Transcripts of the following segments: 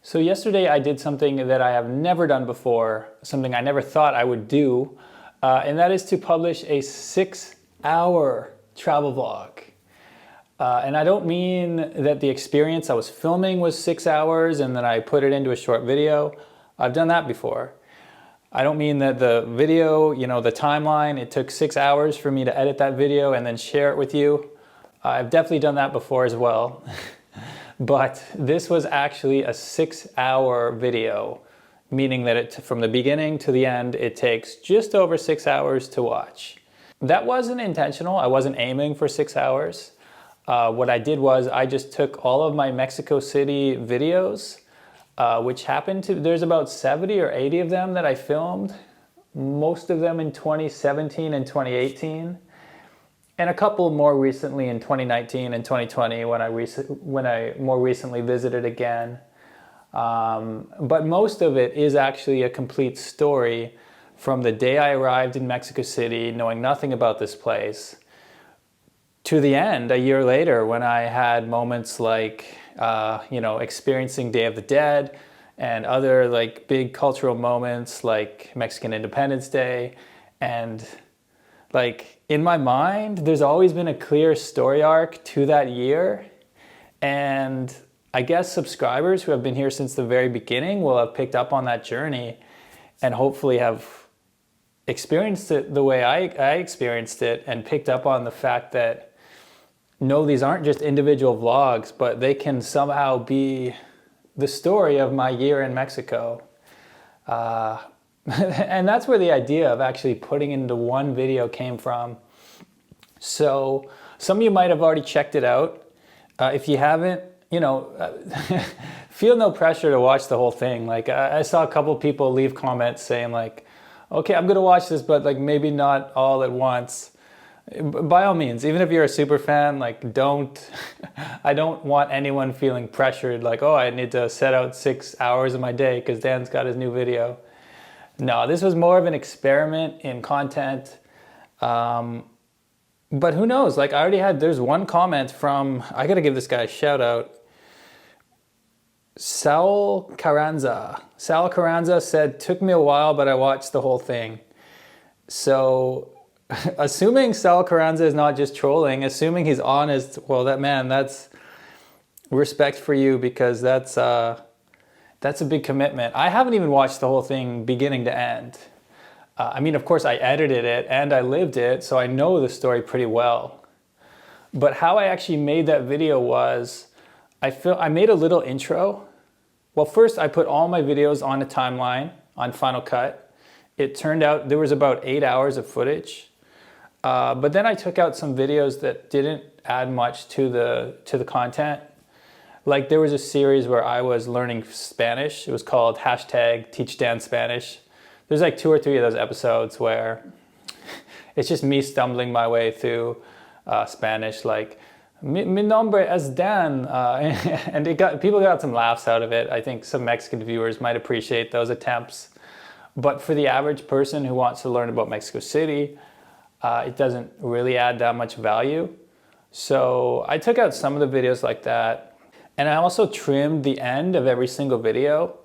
So yesterday I did something that I have never done before, something I never thought I would do, and that is to publish a 6-hour travel vlog. And I don't mean that the experience I was filming was 6 hours and then I put it into a short video. I've done that before. I don't mean that the video, the timeline, it took 6 hours for me to edit that video and then share it with you. I've definitely done that before as well. But this was actually a 6-hour video, meaning that from the beginning to the end, it takes just over 6 hours to watch. That wasn't intentional. I wasn't aiming for 6 hours. What I did was I just took all of my Mexico City videos, there's about 70 or 80 of them that I filmed, most of them in 2017 and 2018. And a couple more recently in 2019 and 2020 when I more recently visited again. But most of it is actually a complete story from the day I arrived in Mexico City, knowing nothing about this place, to the end, a year later, when I had moments like, experiencing Day of the Dead and other like big cultural moments like Mexican Independence Day. And like in my mind, there's always been a clear story arc to that year. And I guess subscribers who have been here since the very beginning will have picked up on that journey and hopefully have experienced it the way I experienced it and picked up on the fact that no, these aren't just individual vlogs, but they can somehow be the story of my year in Mexico. And that's where the idea of actually putting into one video came from. So some of you might have already checked it out. If you haven't, feel no pressure to watch the whole thing. Like I saw a couple people leave comments saying like, okay, I'm gonna watch this, but like maybe not all at once. By all means, even if you're a super fan, like I don't want anyone feeling pressured like, oh, I need to set out 6 hours of my day because Dan's got his new video. No, this was more of an experiment in content. But who knows? Like there's one comment from, I gotta give this guy a shout out. Saul Carranza. Sal Carranza said, took me a while, but I watched the whole thing. So assuming Sal Carranza is not just trolling, assuming he's honest, well, that's respect for you, because that's a big commitment. I haven't even watched the whole thing beginning to end. Of course, I edited it and I lived it, so I know the story pretty well. But how I actually made that video was, I made a little intro. Well, first I put all my videos on a timeline on Final Cut. It turned out there was about 8 hours of footage. But then I took out some videos that didn't add much to the content. Like there was a series where I was learning Spanish. It was called #TeachDanSpanish. There's like 2 or 3 of those episodes where it's just me stumbling my way through Spanish, like mi nombre es Dan, and people got some laughs out of it. I think some Mexican viewers might appreciate those attempts. But for the average person who wants to learn about Mexico City, it doesn't really add that much value. So I took out some of the videos like that. And I also trimmed the end of every single video,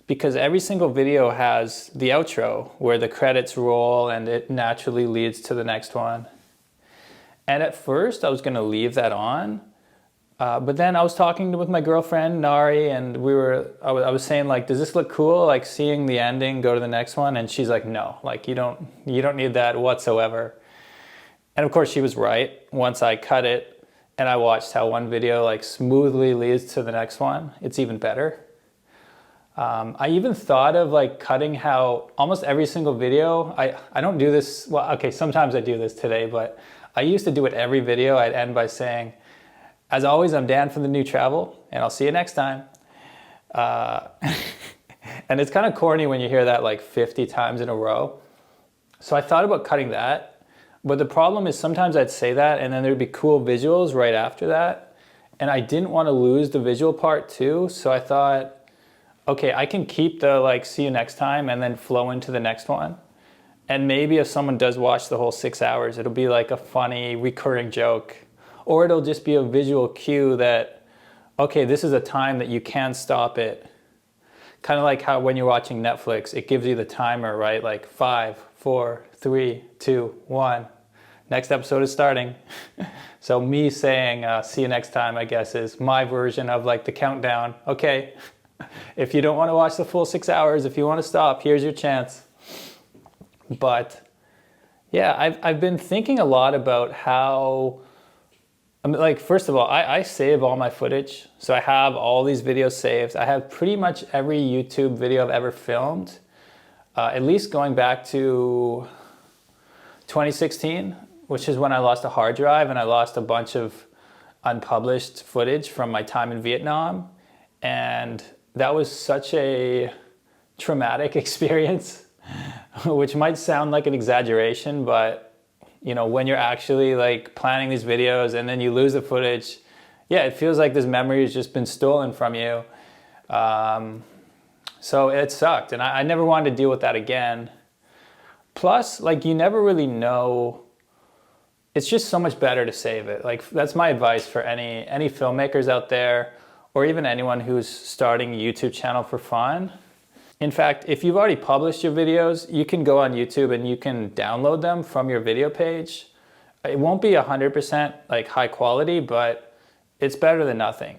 because every single video has the outro where the credits roll and it naturally leads to the next one. And at first I was gonna leave that on, but then I was talking with my girlfriend, Nari, and I was saying like, does this look cool? Like seeing the ending, go to the next one? And she's like, no, like you don't need that whatsoever. And of course she was right. Once I cut it and I watched how one video like smoothly leads to the next one, it's even better. I even thought of like cutting how almost every single video, I don't do this, well, okay, sometimes I do this today, but I used to do it every video. I'd end by saying, as always, I'm Dan from The New Travel, and I'll see you next time. And it's kind of corny when you hear that like 50 times in a row. So I thought about cutting that, but the problem is sometimes I'd say that and then there'd be cool visuals right after that. And I didn't want to lose the visual part too. So I thought, okay, I can keep the like, see you next time, and then flow into the next one. And maybe if someone does watch the whole 6 hours, it'll be like a funny recurring joke, or it'll just be a visual cue that, okay, this is a time that you can stop it Kind of like how when you're watching Netflix, it gives you the timer, right? Like 5, 4, 3, 2, 1. Next episode is starting. So me saying, see you next time, I guess, is my version of like the countdown. Okay, if you don't want to watch the full 6 hours, if you want to stop, here's your chance. But yeah, I've been thinking a lot about how, I mean, like, first of all, I save all my footage. So I have all these videos saved. I have pretty much every YouTube video I've ever filmed, at least going back to 2016, which is when I lost a hard drive and I lost a bunch of unpublished footage from my time in Vietnam. And that was such a traumatic experience, which might sound like an exaggeration, but you know, when you're actually like planning these videos and then you lose the footage, yeah, it feels like this memory has just been stolen from you. So it sucked, and I never wanted to deal with that again. Plus, like, you never really know. It's just so much better to save it. Like, that's my advice for any filmmakers out there, or even anyone who's starting a YouTube channel for fun. In fact, if you've already published your videos, you can go on YouTube and you can download them from your video page. It won't be 100% like high quality, but it's better than nothing.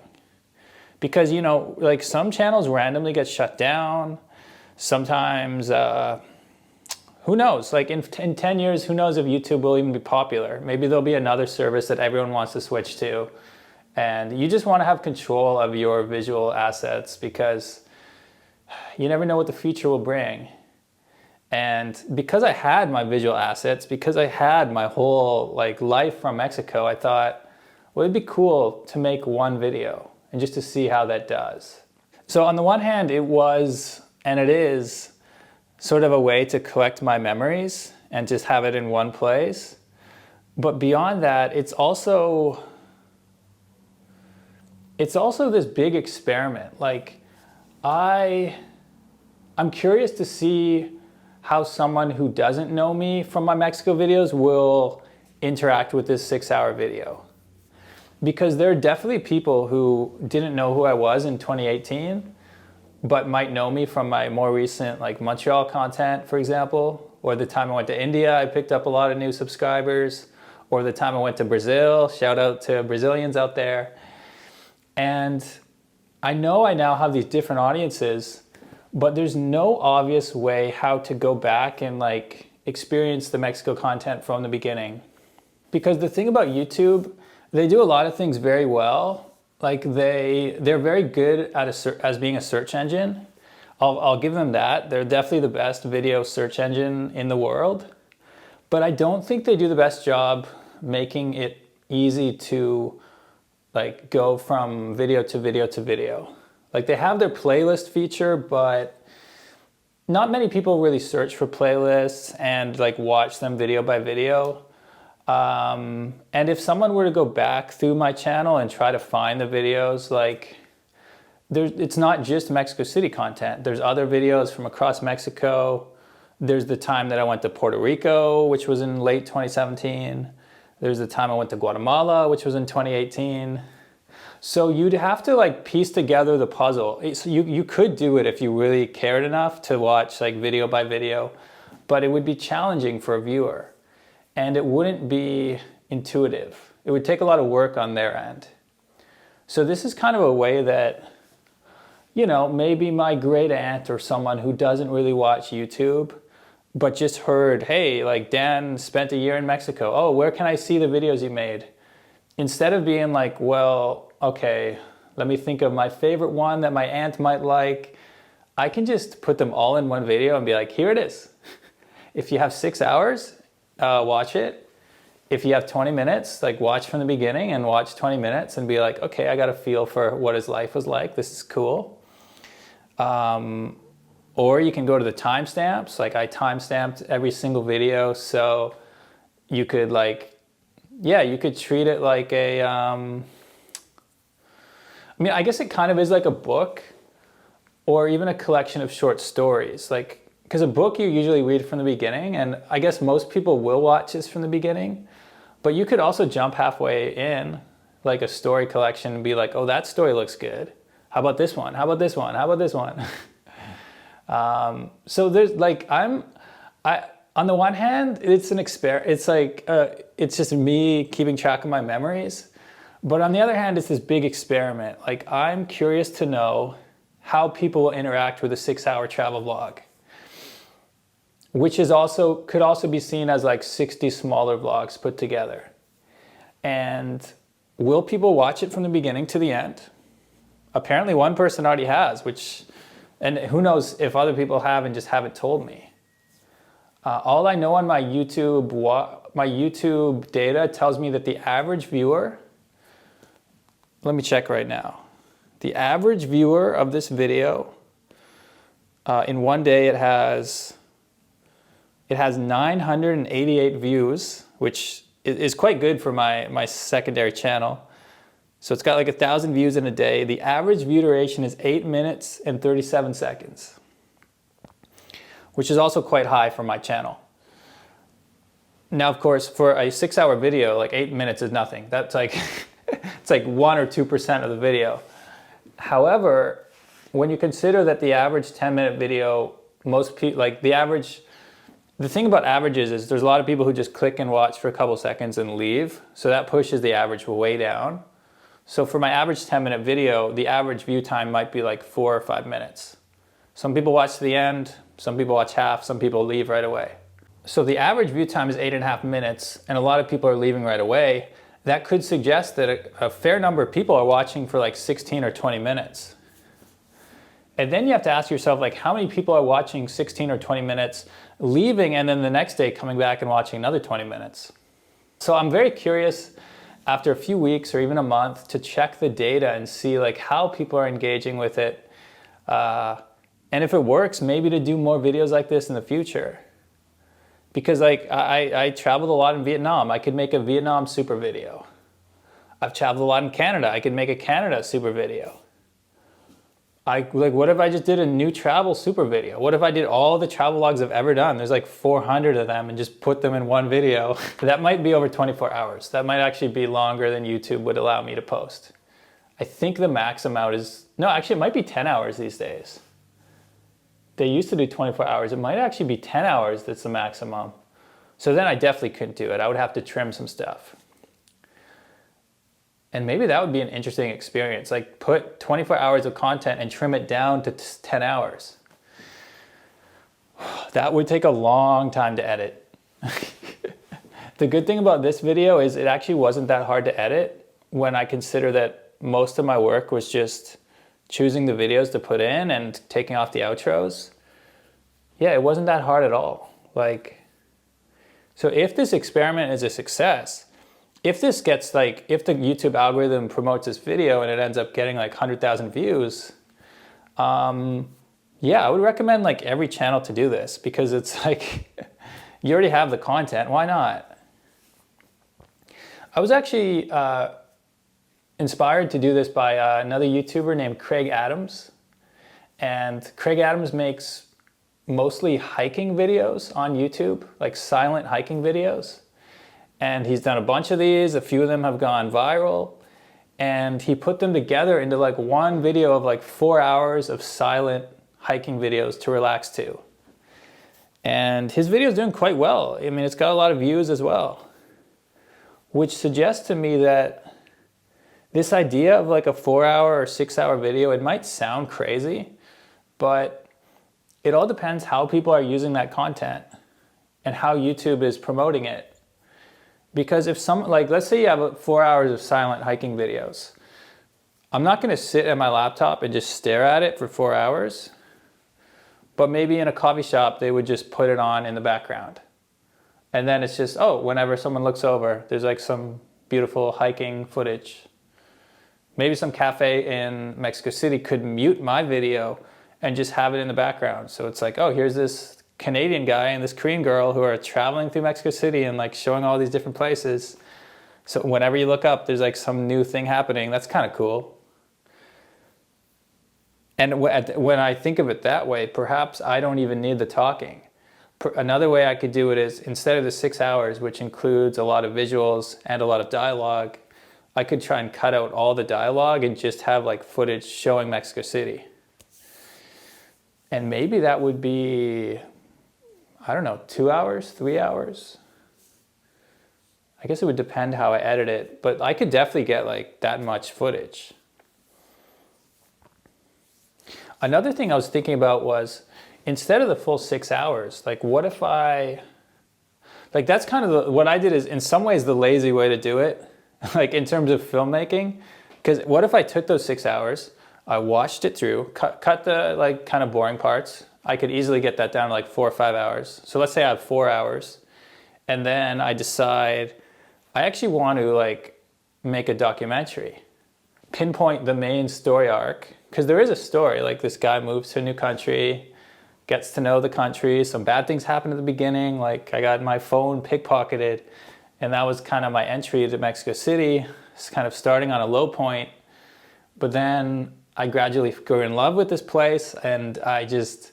Because, you know, like, some channels randomly get shut down. Sometimes, who knows? Like, in 10 years, who knows if YouTube will even be popular? Maybe there'll be another service that everyone wants to switch to. And you just want to have control of your visual assets, because you never know what the future will bring. And because I had my visual assets, because I had my whole like life from Mexico, I thought, well, it'd be cool to make one video and just to see how that does. So on the one hand, it was, and it is, sort of a way to collect my memories and just have it in one place. But beyond that, it's also this big experiment. Like, I'm curious to see how someone who doesn't know me from my Mexico videos will interact with this 6-hour video. Because there are definitely people who didn't know who I was in 2018, but might know me from my more recent like Montreal content, for example, or the time I went to India, I picked up a lot of new subscribers, or the time I went to Brazil, shout out to Brazilians out there. And I know I now have these different audiences, but there's no obvious way how to go back and like experience the Mexico content from the beginning. Because the thing about YouTube, they do a lot of things very well. Like they're very good at as being a search engine. I'll give them that. They're definitely the best video search engine in the world. But I don't think they do the best job making it easy to like go from video to video to video. Like, they have their playlist feature, but not many people really search for playlists and like watch them video by video. And if someone were to go back through my channel and try to find the videos, like, it's not just Mexico City content. There's other videos from across Mexico. There's the time that I went to Puerto Rico, which was in late 2017. There's the time I went to Guatemala, which was in 2018. So you'd have to like piece together the puzzle. So you could do it if you really cared enough to watch like video by video, but it would be challenging for a viewer and it wouldn't be intuitive. It would take a lot of work on their end. So this is kind of a way that, you know, maybe my great aunt or someone who doesn't really watch YouTube, but just heard, hey, like, Dan spent a year in Mexico. Oh, where can I see the videos you made? Instead of being like, well, okay, let me think of my favorite one that my aunt might like, I can just put them all in one video and be like, here it is. If you have 6 hours, watch it. If you have 20 minutes, like, watch from the beginning and watch 20 minutes and be like, okay, I got a feel for what his life was like. This is cool. Or you can go to the timestamps. Like, I timestamped every single video, so you could like, yeah, you could treat it like a, I mean, I guess it kind of is like a book or even a collection of short stories. Like, because a book you usually read from the beginning, and I guess most people will watch this from the beginning, but you could also jump halfway in, like a story collection, and be like, oh, that story looks good. How about this one? How about this one? How about this one? So there's like, on the one hand, it's an it's like, it's just me keeping track of my memories. But on the other hand, it's this big experiment. Like, I'm curious to know how people will interact with a 6-hour travel vlog, which is could also be seen as like 60 smaller vlogs put together. And will people watch it from the beginning to the end? Apparently one person already has, and who knows if other people have and just haven't told me. All I know on my YouTube data tells me that the average viewer, let me check right now. The average viewer of this video, in one day it has 988 views, which is quite good for my secondary channel. So it's got like 1,000 views in a day. The average view duration is 8 minutes and 37 seconds, which is also quite high for my channel. Now, of course, for a 6-hour video, like 8 minutes is nothing. That's like, it's like 1 or 2% of the video. However, when you consider that the average 10-minute video, most people, like the thing about averages is there's a lot of people who just click and watch for a couple seconds and leave. So that pushes the average way down. So for my average 10-minute video, the average view time might be like 4 or 5 minutes. Some people watch to the end, some people watch half, some people leave right away. So the average view time is 8.5 minutes, and a lot of people are leaving right away. That could suggest that a fair number of people are watching for like 16 or 20 minutes. And then you have to ask yourself, like, how many people are watching 16 or 20 minutes, leaving, and then the next day coming back and watching another 20 minutes? So I'm very curious, after a few weeks or even a month, to check the data and see like how people are engaging with it. And if it works, maybe to do more videos like this in the future. Because like I traveled a lot in Vietnam. I could make a Vietnam super video. I've traveled a lot in Canada. I could make a Canada super video. What if I just did a new travel super video? What if I did all the travel logs I've ever done? There's like 400 of them, and just put them in one video. That might be over 24 hours. That might actually be longer than YouTube would allow me to post. I think the max amount is, no, actually it might be 10 hours these days. They used to do 24 hours. It might actually be 10 hours that's the maximum. So then I definitely couldn't do it. I would have to trim some stuff. And maybe that would be an interesting experience. Like, put 24 hours of content and trim it down to 10 hours. That would take a long time to edit. The good thing about this video is it actually wasn't that hard to edit when I consider that most of my work was just choosing the videos to put in and taking off the outros. Yeah, it wasn't that hard at all. So if this experiment is a success, if this gets if the YouTube algorithm promotes this video and it ends up getting like 100,000 views, yeah, I would recommend like every channel to do this, because it's like, you already have the content, why not? I was actually inspired to do this by another YouTuber named Craig Adams. And Craig Adams makes mostly hiking videos on YouTube, like silent hiking videos. And he's done a bunch of these. A few of them have gone viral. And he put them together into like one video of like 4 hours of silent hiking videos to relax to. And his video is doing quite well. I mean, it's got a lot of views as well, which suggests to me that this idea of like a 4-hour or 6-hour video, it might sound crazy, but it all depends how people are using that content and how YouTube is promoting it. Because if let's say you have 4 hours of silent hiking videos, I'm not gonna sit at my laptop and just stare at it for 4 hours, but maybe in a coffee shop, they would just put it on in the background. And then it's just, oh, whenever someone looks over, there's like some beautiful hiking footage. Maybe some cafe in Mexico City could mute my video and just have it in the background. So it's like, oh, here's this Canadian guy and this Korean girl who are traveling through Mexico City and like showing all these different places. So whenever you look up, there's like some new thing happening. That's kind of cool. And when I think of it that way, perhaps I don't even need the talking. Another way I could do it is, instead of the 6 hours, which includes a lot of visuals and a lot of dialogue, I could try and cut out all the dialogue and just have like footage showing Mexico City. And maybe that would be, I don't know, 2 hours, 3 hours. I guess it would depend how I edit it, but I could definitely get like that much footage. Another thing I was thinking about was, instead of the full 6 hours, like what if like that's kind of what I did is in some ways the lazy way to do it, like in terms of filmmaking. Because what if I took those 6 hours, I watched it through, cut the like kind of boring parts. I could easily get that down to like 4 or 5 hours. So let's say I have 4 hours, and then I decide I actually want to like make a documentary, pinpoint the main story arc, because there is a story. Like this guy moves to a new country, gets to know the country, some bad things happen at the beginning, like I got my phone pickpocketed, and that was kind of my entry to Mexico City. It's kind of starting on a low point, but then I gradually grew in love with this place, and I just,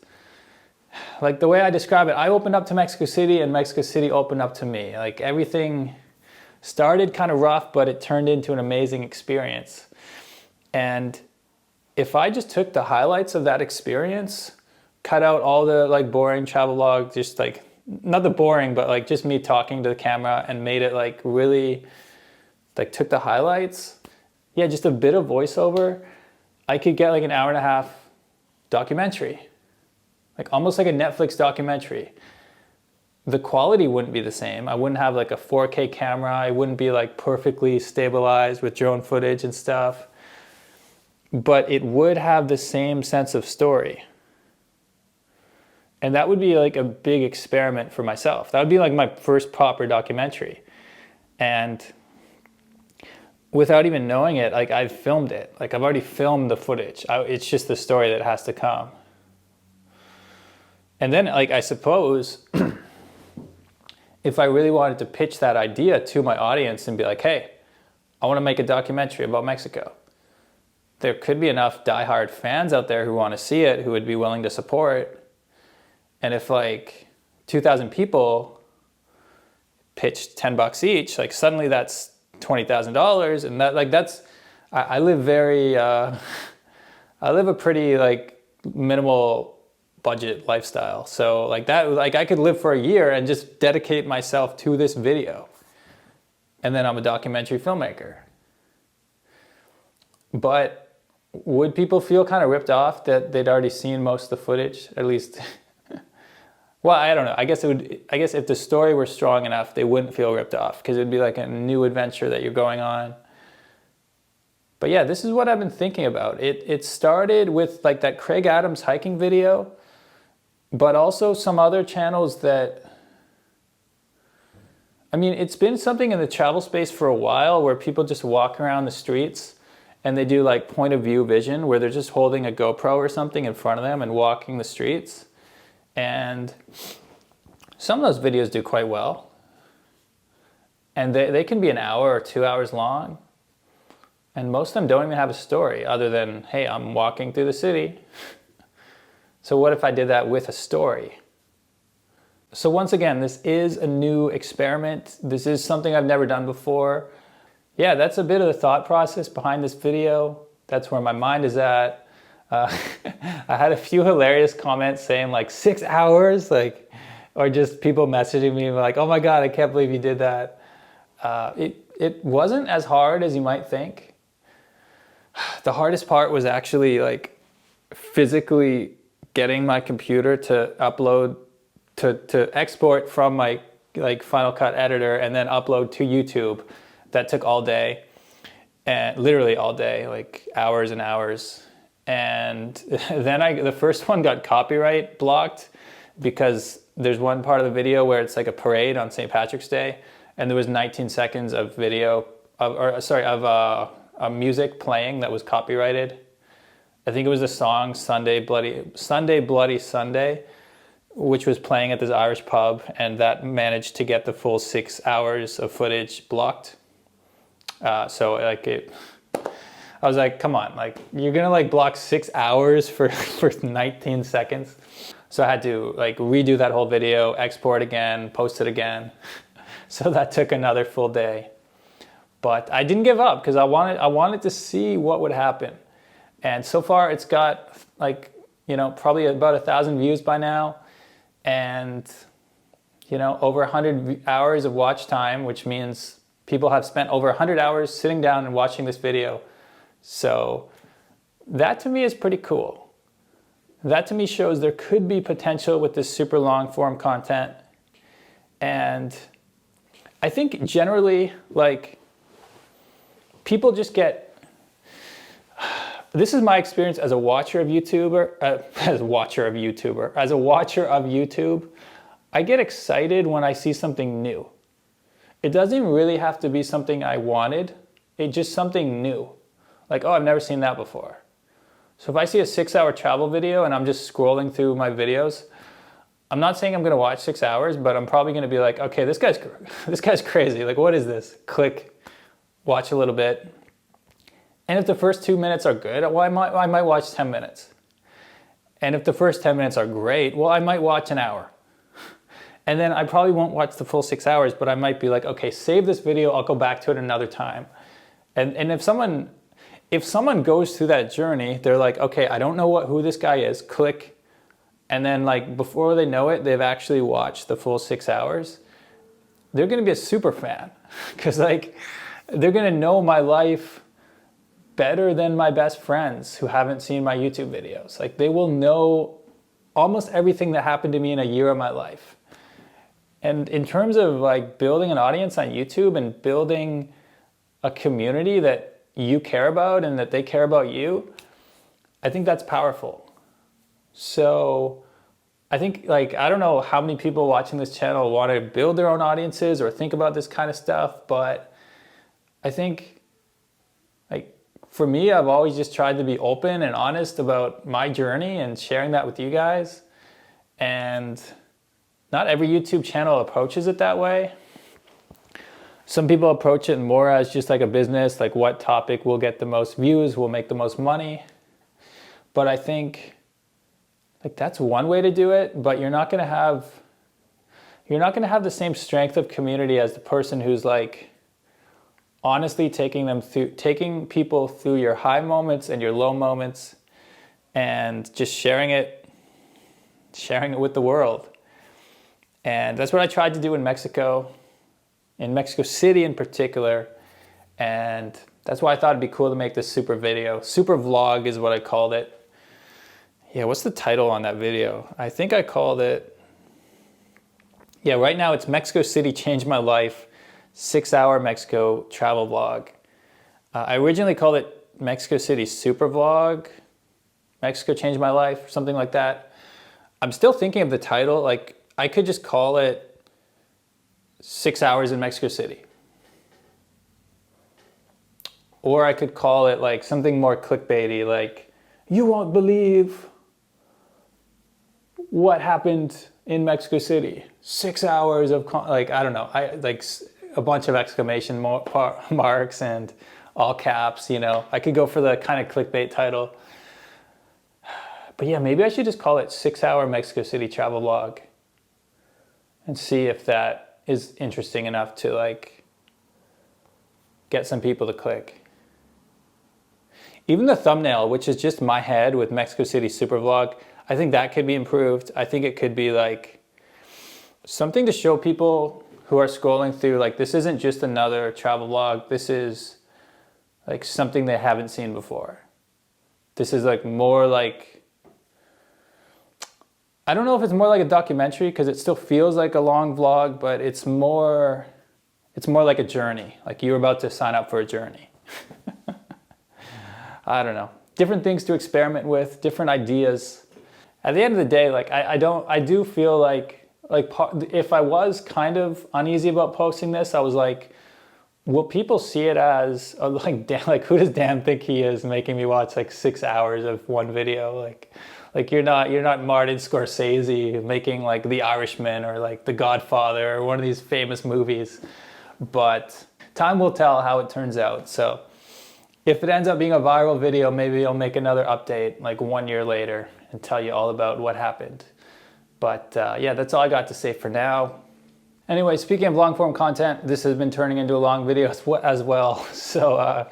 like the way I describe it, I opened up to Mexico City and Mexico City opened up to me. Like everything started kind of rough, but it turned into an amazing experience. And if I just took the highlights of that experience, cut out all the like boring travel log, just like, not the boring, but like just me talking to the camera, and made it like really, like took the highlights, yeah, just a bit of voiceover, I could get like an 1.5 hour documentary, like almost like a Netflix documentary. The quality wouldn't be the same. I wouldn't have like a 4K camera. I wouldn't be like perfectly stabilized with drone footage and stuff, but it would have the same sense of story. And that would be like a big experiment for myself. That would be like my first proper documentary. And without even knowing it, like I've filmed it. Like I've already filmed the footage. It's just the story that has to come. And then like I suppose if I really wanted to pitch that idea to my audience and be like, hey, I want to make a documentary about Mexico, there could be enough diehard fans out there who want to see it, who would be willing to support. And if like 2,000 people pitched $10 each, like suddenly that's $20,000. And that like that's, I live very, I live a pretty like minimal budget lifestyle. So like that, like I could live for a year and just dedicate myself to this video. And then I'm a documentary filmmaker. But would people feel kind of ripped off that they'd already seen most of the footage? At least, well, I don't know. I guess if the story were strong enough, they wouldn't feel ripped off, because it would be like a new adventure that you're going on. But yeah, this is what I've been thinking about. It started with like that Craig Adams hiking video, but also some other channels that, I mean, it's been something in the travel space for a while where people just walk around the streets and they do like point of view vision, where they're just holding a GoPro or something in front of them and walking the streets. And some of those videos do quite well. And they can be an hour or 2 hours long. And most of them don't even have a story other than, hey, I'm walking through the city. So what if I did that with a story? So once again, this is a new experiment. This is something I've never done before. Yeah, that's a bit of the thought process behind this video. That's where my mind is at. I had a few hilarious comments saying like 6 hours, like, or just people messaging me like, oh my God, I can't believe you did that. It wasn't as hard as you might think. The hardest part was actually like physically getting my computer to upload, to export from my like Final Cut editor and then upload to YouTube. That took all day, and literally all day, like hours and hours. And then the first one got copyright blocked because there's one part of the video where it's like a parade on St. Patrick's Day, and there was 19 seconds of video, of music playing that was copyrighted. I think it was the song Sunday Bloody Sunday, which was playing at this Irish pub, and that managed to get the full 6 hours of footage blocked. So like I was like, come on, like you're gonna like block 6 hours for 19 seconds. So I had to like redo that whole video, export again, post it again. So that took another full day. But I didn't give up because I wanted to see what would happen. And so far it's got like, probably about 1,000 views by now, and over 100 hours of watch time, which means people have spent over 100 hours sitting down and watching this video. So that to me is pretty cool. That to me shows there could be potential with this super long form content. And I think generally, people just get, this is my experience as a watcher of YouTube, I get excited when I see something new. It doesn't really have to be something I wanted. It's just something new. Like, oh, I've never seen that before. So if I see a 6-hour travel video and I'm just scrolling through my videos, I'm not saying I'm going to watch 6 hours, but I'm probably going to be like, okay, this guy's crazy. Like, what is this? Click, watch a little bit. And if the first 2 minutes are good, well, I might watch 10 minutes. And if the first 10 minutes are great, well, I might watch an hour. And then I probably won't watch the full 6 hours, but I might be like, okay, save this video, I'll go back to it another time. And if someone goes through that journey, they're like, okay, I don't know who this guy is, click. And then before they know it, they've actually watched the full 6 hours. They're gonna be a super fan because they're gonna know my life better than my best friends who haven't seen my YouTube videos. They will know almost everything that happened to me in a year of my life. And in terms of building an audience on YouTube and building a community that you care about and that they care about you, I think that's powerful. So I think I don't know how many people watching this channel want to build their own audiences or think about this kind of stuff, but I think for me, I've always just tried to be open and honest about my journey and sharing that with you guys. And not every YouTube channel approaches it that way. Some people approach it more as just a business, what topic will get the most views, will make the most money. But I think that's one way to do it, but you're not going to have the same strength of community as the person who's honestly taking people through your high moments and your low moments and just sharing it with the world. And that's what I tried to do in Mexico City in particular. And that's why I thought it'd be cool to make this super video. Super vlog is what I called it. Yeah, what's the title on that video? I think I called it, right now it's Mexico City Changed My Life, 6-hour Mexico travel vlog. I originally called it Mexico City Super Vlog, Mexico Changed My Life, something like that. I'm still thinking of the title. I could just call it 6 hours in Mexico City. Or I could call it something more clickbaity, you won't believe what happened in Mexico City. 6 hours of, I don't know, a bunch of exclamation marks and all caps, I could go for the kind of clickbait title. But yeah, maybe I should just call it 6-hour Mexico City travel vlog and see if that is interesting enough to get some people to click. Even the thumbnail, which is just my head with Mexico City Super Vlog, I think that could be improved. I think it could be something to show people who are scrolling through, this isn't just another travel vlog. This is something they haven't seen before. This is more I don't know if it's more like a documentary because it still feels like a long vlog, but it's more like a journey. You're about to sign up for a journey. I don't know. Different things to experiment with, different ideas. At the end of the day, I do feel if I was kind of uneasy about posting this, I was will people see it as who does Dan think he is, making me watch 6 hours of one video? You're not Martin Scorsese making The Irishman or The Godfather or one of these famous movies. But time will tell how it turns out. So if it ends up being a viral video, maybe I'll make another update 1 year later and tell you all about what happened. But yeah, that's all I got to say for now. Anyway, speaking of long form content, this has been turning into a long video as well. So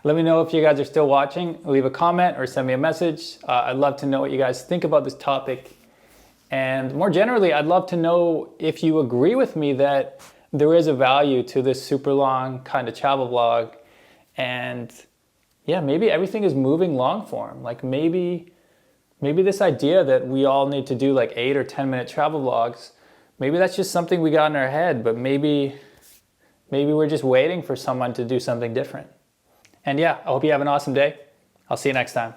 Let me know if you guys are still watching. Leave a comment or send me a message. I'd love to know what you guys think about this topic. And more generally, I'd love to know if you agree with me that there is a value to this super long kind of travel vlog. And yeah, maybe everything is moving long form. Like maybe this idea that we all need to do like 8 or 10-minute travel vlogs, maybe that's just something we got in our head, but maybe we're just waiting for someone to do something different. And yeah, I hope you have an awesome day. I'll see you next time.